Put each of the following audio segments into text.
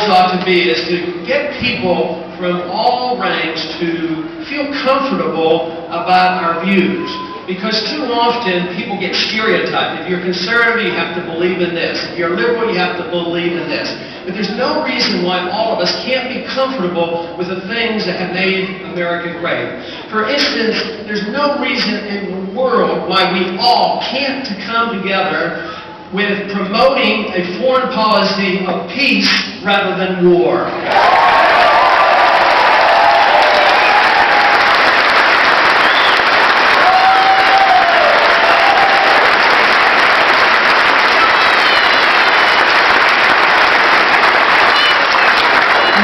ought to be is to get people from all ranks to feel comfortable about our views. Because too often people get stereotyped. If you're conservative, you have to believe in this. If you're liberal, you have to believe in this. But there's no reason why all of us can't be comfortable with the things that have made America great. For instance, there's no reason in the world why we all can't come together with promoting a foreign policy of peace rather than war.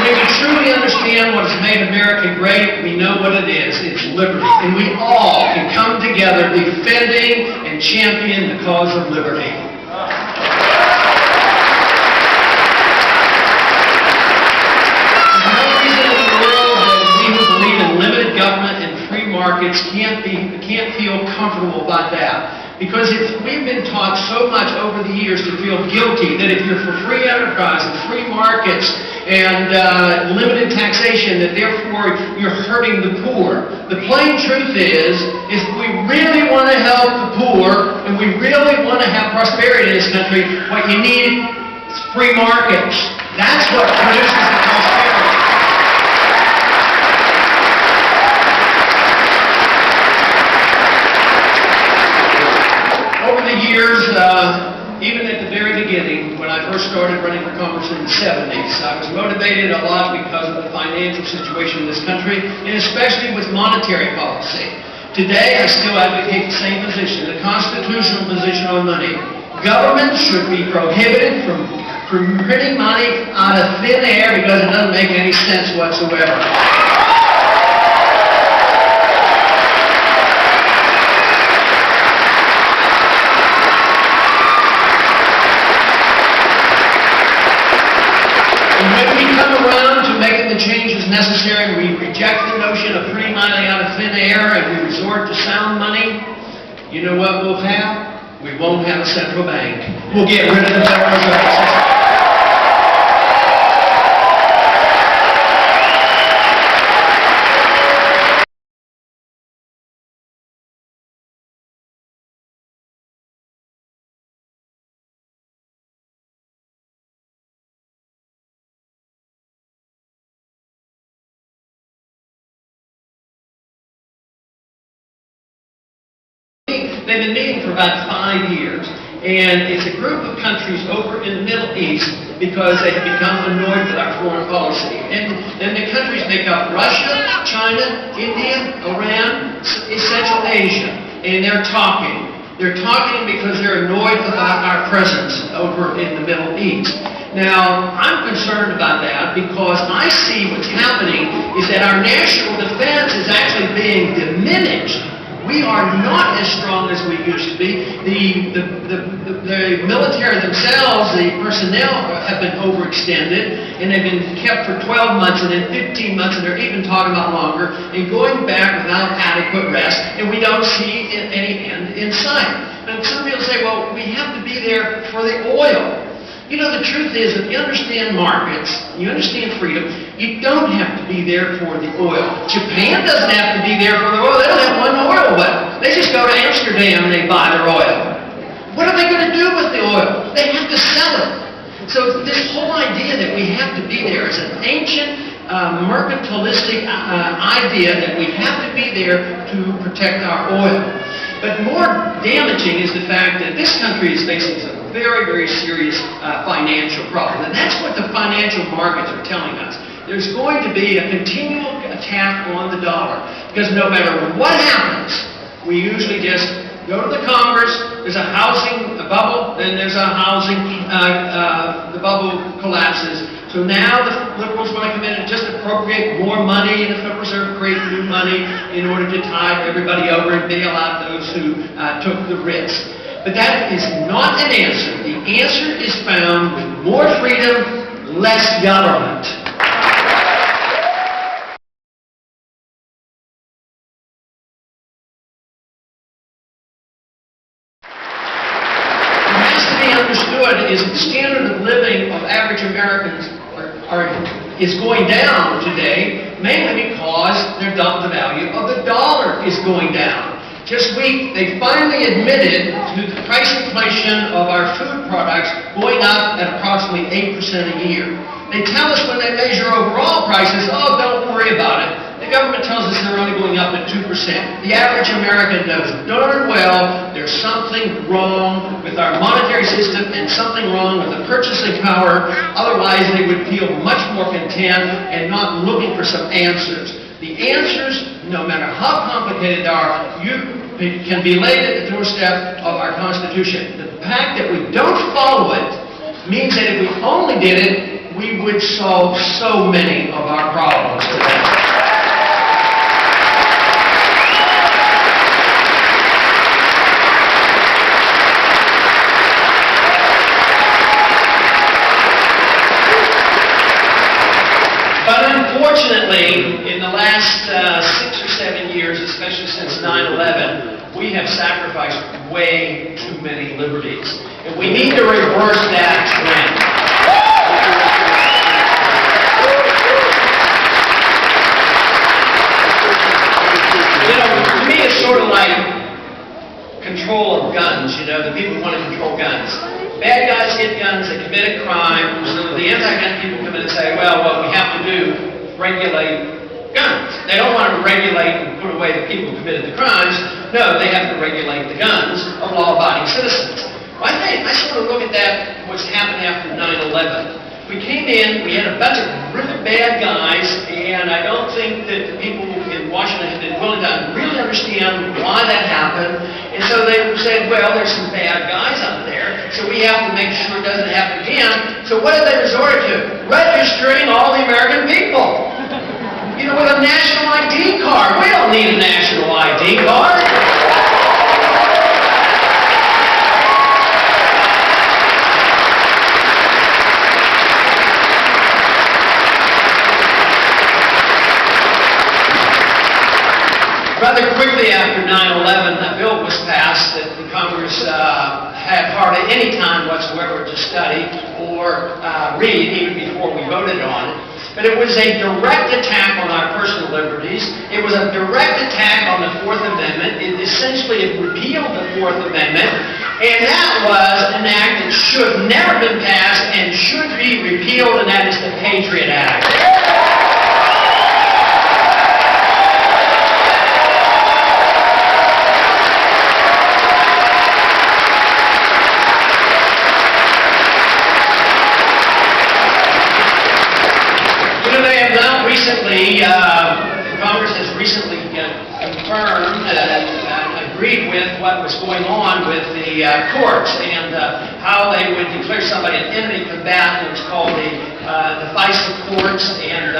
If we truly understand what has made America great, we know what it is. It's liberty. And we all can come together defending and championing the cause of liberty. There's no reason in the world that we who believe in limited government and free markets can't feel comfortable about that. Because we've been taught so much over the years to feel guilty that if you're for free enterprise and free markets and limited taxation, that therefore you're hurting the poor. The plain truth is if we really want to help the poor and we really want to have prosperity in this country, what you need is free markets. That's what produces the prosperity. Over the years, even at the very beginning, when I first started running for Congress in the 70s, I was motivated a lot because of the financial situation in this country, and especially with monetary policy. Today, I still advocate the same position, the constitutional position on money. Government should be prohibited from printing money out of thin air because it doesn't make any sense whatsoever. When we come around to making the changes necessary, we reject the notion of printing money out of thin air and we resort to sound money. You know what we'll have? We won't have a central bank. We'll get rid of the Federal Reserve System. They've been meeting for about 5 years, and it's a group of countries over in the Middle East because they have become annoyed with our foreign policy. And the countries make up Russia, China, India, Iran, Central Asia, and they're talking. They're talking because they're annoyed about our presence over in the Middle East. Now, I'm concerned about that because I see what's happening is that our national defense is actually being diminished. We are not as strong as we used to be. The military themselves, the personnel have been overextended, and they've been kept for 12 months and then 15 months, and they're even talking about longer, and going back without adequate rest, and we don't see any end in sight. And some people say, well, we have to be there for the oil. You know, the truth is, if you understand markets, you understand freedom, you don't have to be there for the oil. Japan doesn't have to be there for the oil. They don't have one oil well. They just go to Amsterdam and they buy their oil. What are they going to do with the oil? They have to sell it. So this whole idea that we have to be there is an ancient, mercantilistic idea that we have to be there to protect our oil. But more damaging is the fact that this country is facing some very, very serious financial problem. And that's what the financial markets are telling us. There's going to be a continual attack on the dollar. Because no matter what happens, we usually just go to the Congress, there's a housing bubble, then there's a housing, the bubble collapses. So now the liberals want to come in and just appropriate more money, and the Federal Reserve create new money in order to tide everybody over and bail out those who took the risk. But that is not an answer. The answer is found with more freedom, less government. What has to be understood is the standard of living of average Americans is going down today, mainly because the value of the dollar is going down. This week, they finally admitted to the price inflation of our food products going up at approximately 8% a year. They tell us when they measure overall prices, oh, don't worry about it. The government tells us they're only going up at 2%. The average American knows darn well there's something wrong with our monetary system and something wrong with the purchasing power. Otherwise, they would feel much more content and not looking for some answers. The answers, no matter how complicated they are, can be laid at the doorstep of our Constitution. The fact that we don't follow it means that if we only did it, we would solve so many of our problems today. Unfortunately, in the last 6 or 7 years, especially since 9/11, we have sacrificed way too many liberties. And we need to reverse that trend. You know, to me it's sort of like control of guns, you know, the people want to control guns. Bad guys get guns, they commit a crime, so the anti-gun people come in and say, well, what we have to do regulate guns. They don't want to regulate and put away the people who committed the crimes. No, they have to regulate the guns of law-abiding citizens. Well, I sort of look at that, what's happened after 9/11. We came in, we had a bunch of really bad guys, and I don't think that the people in Washington have been willing to really understand why that happened. And so they said, well, there's some bad guys out there, so we have to make sure it doesn't happen again. So what did they resort to? Registering all the American people. You know, with a national ID card. We don't need a national ID card. Rather quickly after 9/11, a bill was passed that the Congress had hardly any time whatsoever to study or read, even before we voted on it. But it was a direct attack on our personal liberties. It was a direct attack on the Fourth Amendment. It essentially repealed the Fourth Amendment. And that was an act that should never have been passed and should be repealed, and that is the Patriot Act. Congress has recently confirmed and agreed with what was going on with the courts and how they would declare somebody an enemy combatant. It was called the FISA courts, and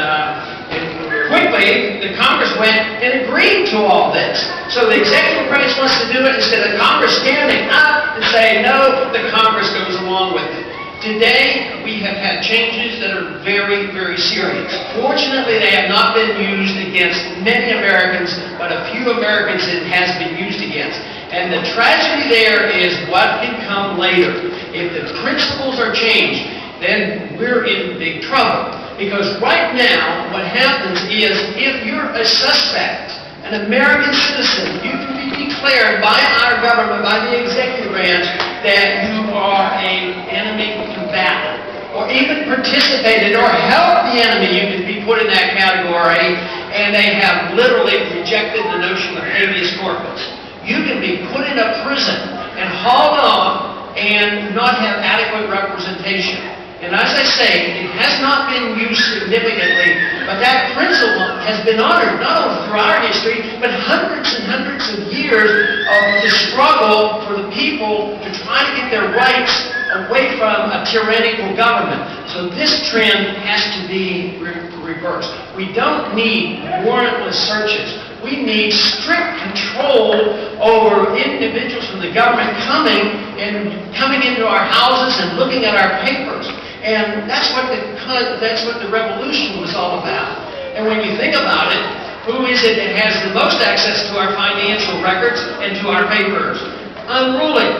quickly the Congress went and agreed to all this. So the executive branch wants to do it instead of Congress standing up and saying no, the Congress goes along with it. Today, we have had changes that are very, very serious. Fortunately, they have not been used against many Americans, but a few Americans it has been used against. And the tragedy there is what can come later. If the principles are changed, then we're in big trouble. Because right now, what happens is, if you're a suspect, an American citizen, you can be declared by our government, by the executive branch, that you are an enemy combatant, or even participated or helped the enemy. You can be put in that category, and they have literally rejected the notion of habeas corpus. You can be put in a prison and hauled off and not have adequate representation. And as I say, it has not been used significantly, but that principle has been honored, not only through our history, but hundreds and hundreds of years of the struggle for the people to try to get their rights away from a tyrannical government. So this trend has to be reversed. We don't need warrantless searches. We need strict control over individuals from the government coming into our houses and looking at our papers. And that's what the revolution was all about. And when you think about it, who is it that has the most access to our financial records and to our papers? Unruly.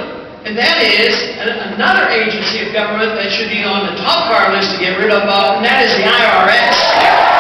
And that is another agency of government that should be on the top of our list to get rid of, and that is the IRS.